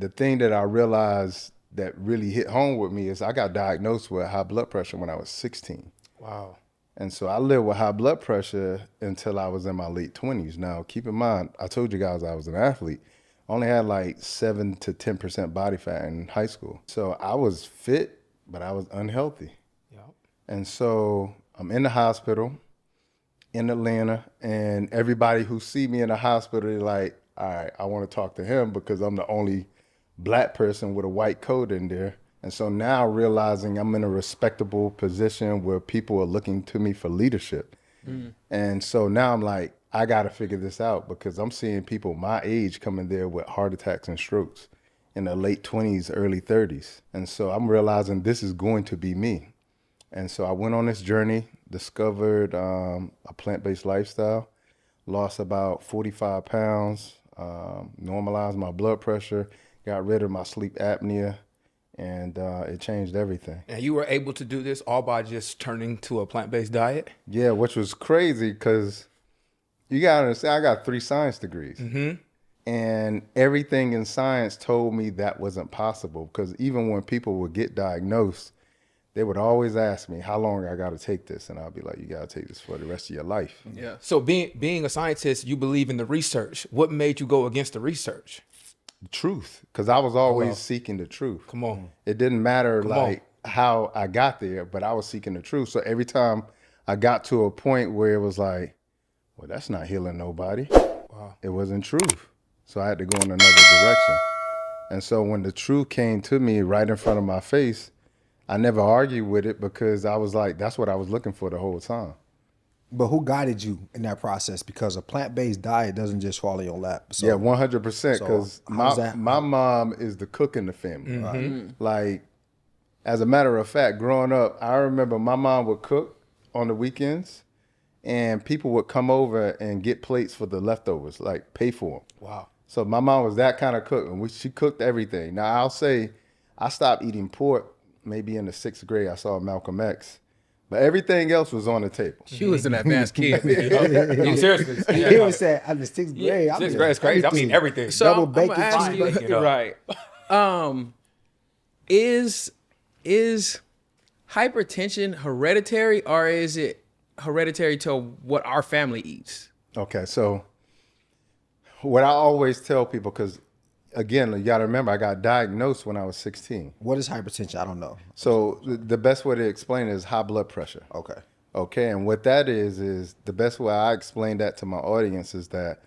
The thing that I realized that really hit home with me is I got diagnosed with high blood pressure when I was 16. Wow. And so I lived with high blood pressure until I was in my late 20s. Now, keep in mind, I told you guys I was an athlete. I only had like 7 to 10% body fat in high school. So I was fit, but I was unhealthy. Yep. And so I'm in the hospital in Atlanta, and everybody who see me in the hospital, they're like, all right, I want to talk to him because I'm the only black person with a white coat in there. And so now realizing I'm in a respectable position where people are looking to me for leadership. And so now I'm like, I got to figure this out because I'm seeing people my age coming there with heart attacks and strokes in the late 20s, early 30s. And so I'm realizing this is going to be me. And so I went on this journey, discovered a plant-based lifestyle, lost about 45 pounds, normalized my blood pressure, got rid of my sleep apnea, and it changed everything. And you were able to do this all by just turning to a plant-based diet? Yeah, which was crazy because you got to understand, I got 3 science degrees. And everything in science told me that wasn't possible because even when people would get diagnosed, they would always ask me how long I got to take this. And I'll be like, you got to take this for the rest of your life. Yeah. So being a scientist, you believe in the research. What made you go against the research? Truth, because I was always seeking the truth. Come on. It didn't matter how I got there, but I was seeking the truth. So every time I got to a point where it was like, well, that's not healing nobody. Wow. It wasn't truth. So I had to go in another direction. And so when the truth came to me right in front of my face, I never argued with it because I was like, that's what I was looking for the whole time. But who guided you in that process? Because a plant-based diet doesn't just fall in your lap. So, Yeah, 100%. Because how's my mom is the cook in the family. Mm-hmm. Like, as a matter of fact, growing up, I remember my mom would cook on the weekends, and people would come over and get plates for the leftovers, like pay for them. Wow. So my mom was that kind of cook, and she cooked everything. Now, I'll say I stopped eating pork maybe in the 6th grade. I saw Malcolm X. But everything else was on the table. She was an advanced kid. No, seriously. He was saying, I'm in 6th grade. I'm 6th grade is crazy. I mean, everything. So Double I'm bacon gonna ask you, cheeseburger. right? Is hypertension hereditary, or is it hereditary to what our family eats? Okay, so what I always tell people, because again, you got to remember, I got diagnosed when I was 16. What is hypertension? I don't know. So the best way to explain it is high blood pressure. Okay. Okay, and what that is the best way I explain that to my audience is that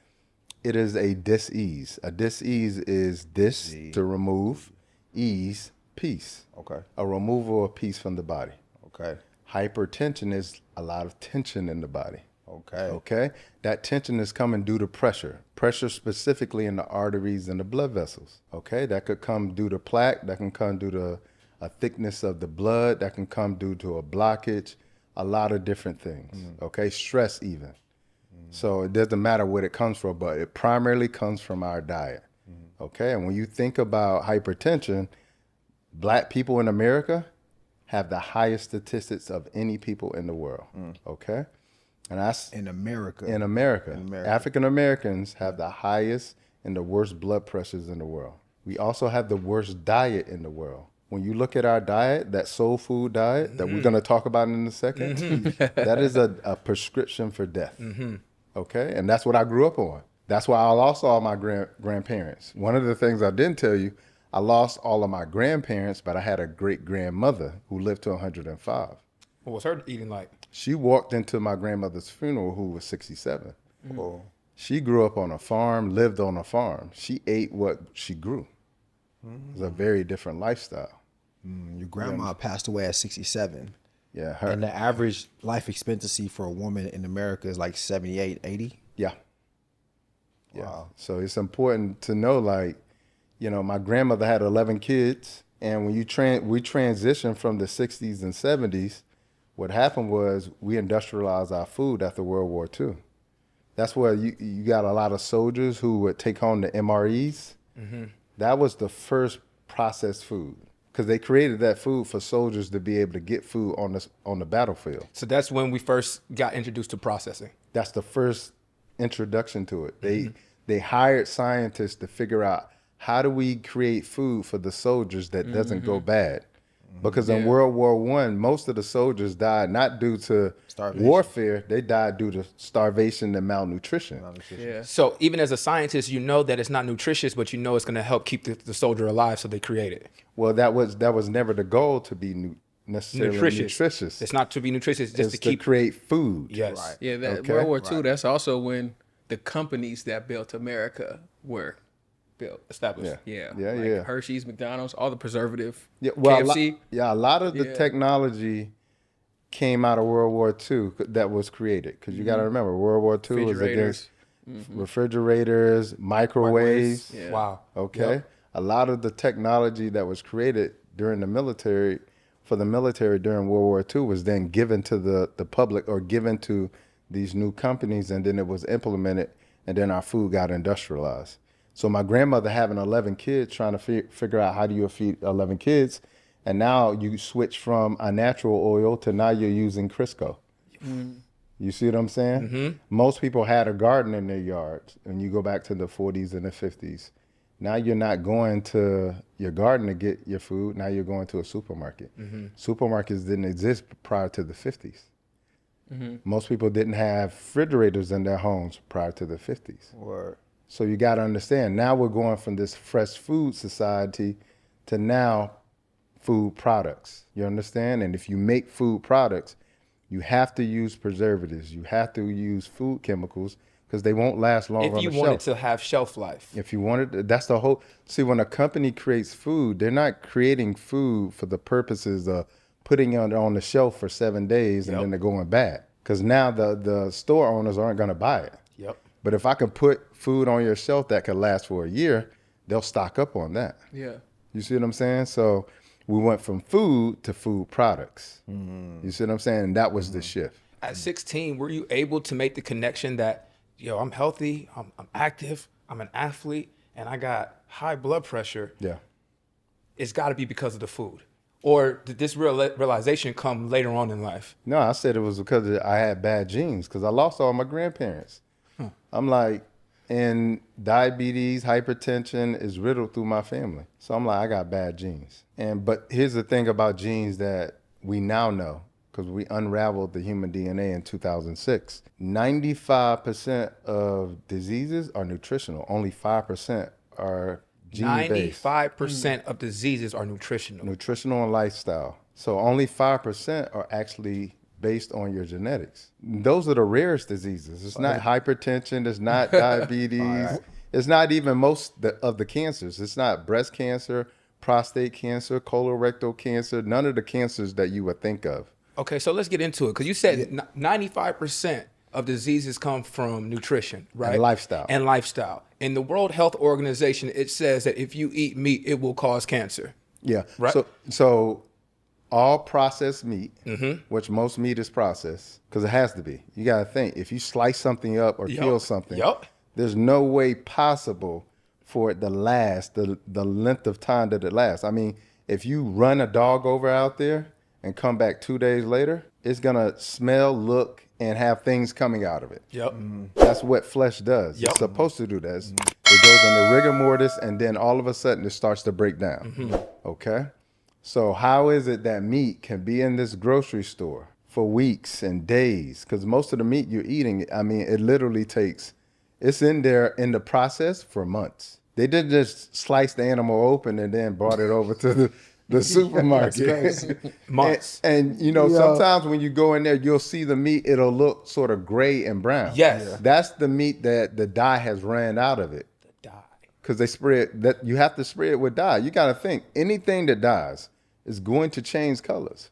it is a dis-ease. A dis-ease is dis to remove, ease, peace. Okay. A removal of peace from the body. Okay. Hypertension is a lot of tension in the body. Okay. Okay? That tension is coming due to pressure. Pressure specifically in the arteries and the blood vessels. Okay? That could come due to plaque. That can come due to a thickness of the blood. That can come due to a blockage. A lot of different things. Okay? Stress even. So it doesn't matter where it comes from, but it primarily comes from our diet. Okay? And when you think about hypertension, Black people in America have the highest statistics of any people in the world. Okay? And that's In America. in America. African Americans have the highest and the worst blood pressures in the world. We also have the worst diet in the world. When you look at our diet, that soul food diet that we're going to talk about in a second, that is a prescription for death. Okay? And that's what I grew up on. That's why I lost all my grandparents. One of the things I didn't tell you, I lost all of my grandparents, but I had a great-grandmother who lived to 105. What was her eating like? She walked into my grandmother's funeral, who was 67. Oh. She grew up on a farm, lived on a farm. She ate what she grew. It was a very different lifestyle. Your grandma passed away at 67. Yeah, her. And the average life expectancy for a woman in America is like 78, 80. Yeah. Yeah. Wow. So it's important to know, like, you know, my grandmother had 11 kids, and when we transitioned from the 60s and 70s, what happened was we industrialized our food after World War II. That's where you got a lot of soldiers who would take home the MREs. That was the first processed food because they created that food for soldiers to be able to get food on the battlefield. So that's when we first got introduced to processing. That's the first introduction to it. They hired scientists to figure out how do we create food for the soldiers that doesn't go Mm-hmm. bad? Because in World War One, most of the soldiers died not due to Starvation. warfare; they died due to starvation and malnutrition. Yeah. So even as a scientist, you know that it's not nutritious, but you know it's going to help keep the soldier alive, so they create it. Well, that was never the goal to be necessarily nutritious. It's not to be nutritious, it's just It's to keep. create food. Yes. Right. Yeah, that Okay. World War II, that's also when the companies that built America were built. Established. Yeah. Yeah. Yeah, like yeah. Hershey's, McDonald's, all the preservative. Yeah, well, KFC. a lot of the Yeah. technology came out of World War II that was created. Because you got to remember, World War II was against refrigerators, microwaves. Yeah. Wow. Okay. Yep. A lot of the technology that was created during the military, for the military during World War II, was then given to the public or given to these new companies, and then it was implemented, and then our food got industrialized. So my grandmother having 11 kids, trying to figure out how do you feed 11 kids, and now you switch from a natural oil to now you're using Crisco. You see what I'm saying? Most people had a garden in their yards, and you go back to the 40s and the 50s. Now you're not going to your garden to get your food. Now you're going to a supermarket. Supermarkets didn't exist prior to the 50s. Most people didn't have refrigerators in their homes prior to the 50s. Word. So you got to understand, now we're going from this fresh food society to now food products. You understand? And if you make food products, you have to use preservatives. You have to use food chemicals because they won't last long If on you the want shelf. it to have shelf life. If you wanted, that's the whole. See, when a company creates food, they're not creating food for the purposes of putting it on the shelf for 7 days and then they're going bad. Because now the store owners aren't going to buy it. Yep. But if I can put food on your shelf that could last for a year, they'll stock up on that. Yeah. You see what I'm saying? So we went from food to food products. You see what I'm saying? And that was the shift. At 16, were you able to make the connection that, yo, I'm healthy, I'm active, I'm an athlete, and I got high blood pressure? Yeah. It's got to be because of the food. Or did this realization come later on in life? No, I said it was because I had bad genes because I lost all my grandparents. I'm like, and diabetes, hypertension is riddled through my family. So I'm like, I got bad genes. But here's the thing about genes that we now know, because we unraveled the human DNA in 2006. 95% of diseases are nutritional. Only 5% are gene-based. 95% of diseases are nutritional. Nutritional and lifestyle. So only 5% are actually based on your genetics. Those are the rarest diseases. It's not hypertension. It's not diabetes. It's not even most of the cancers. It's not breast cancer, prostate cancer, colorectal cancer, none of the cancers that you would think of. Okay, so let's get into it. Because you said 95% of diseases come from nutrition, right? And lifestyle. And lifestyle. In the World Health Organization, it says that if you eat meat, it will cause cancer. Yeah. Right. So all processed meat, which most meat is processed, because it has to be. You got to think, if you slice something up or kill something, there's no way possible for it to last the length of time that it lasts. I mean, if you run a dog over out there and come back 2 days later, it's going to smell, look, and have things coming out of it. That's what flesh does. It's supposed to do that. It goes into rigor mortis, and then all of a sudden it starts to break down. Okay? So how is it that meat can be in this grocery store for weeks and days? Because most of the meat you're eating, I mean, it literally takes, it's in there in the process for months. They didn't just slice the animal open and then brought it over to the supermarket. Months. And you know, sometimes when you go in there, you'll see the meat, it'll look sort of gray and brown. Yes. Yeah. That's the meat that the dye has ran out of it. The dye. Because they spray it, that you have to spray it with dye. You got to think, anything that dyes is going to change colors.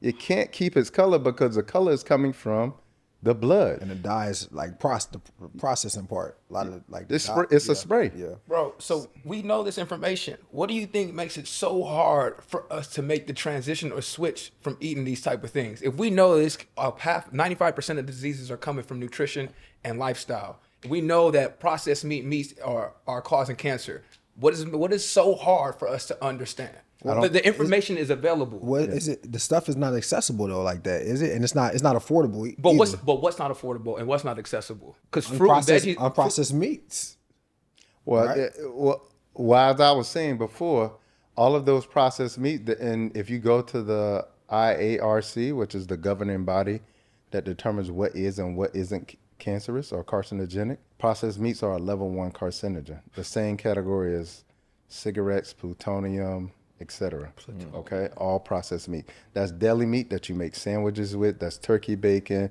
It can't keep its color because the color is coming from the blood. And the dye is like the processing part. A lot of like It's a spray. Yeah. Bro, so we know this information. What do you think makes it so hard for us to make the transition or switch from eating these type of things? If we know this, 95% of diseases are coming from nutrition and lifestyle. We know that processed meats are causing cancer. What is so hard for us to understand? The information is available. What is it? The stuff is not accessible though, like that, is it? And it's not affordable. But either. what's not affordable and what's not accessible? Because fruit and veggies, unprocessed meats. Well, Right. Well, as I was saying before, all of those processed meat, and if you go to the IARC, which is the governing body that determines what is and what isn't cancerous or carcinogenic, processed meats are a level 1 carcinogen. The same category as cigarettes, plutonium, etc. Okay, all processed meat. That's deli meat that you make sandwiches with. That's turkey bacon,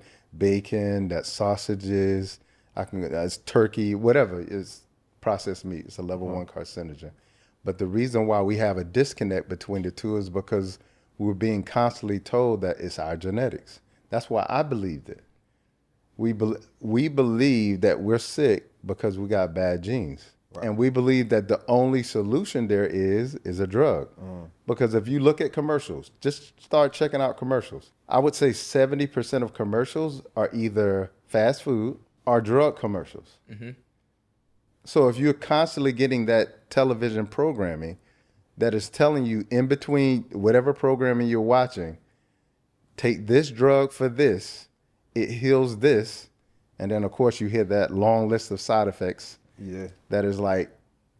that's sausages. That's turkey, whatever is processed meat. It's a level 1 carcinogen. But the reason why we have a disconnect between the two is because we're being constantly told that it's our genetics. That's why I believed it. We believe that we're sick because we got bad genes. Right. And we believe that the only solution there is a drug. Because if you look at commercials, just start checking out commercials. I would say 70% of commercials are either fast food or drug commercials. Mm-hmm. So if you're constantly getting that television programming that is telling you in between whatever programming you're watching, take this drug for this, it heals this, and then of course you hear that long list of side effects. Yeah, that is like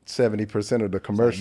70% of the commercial.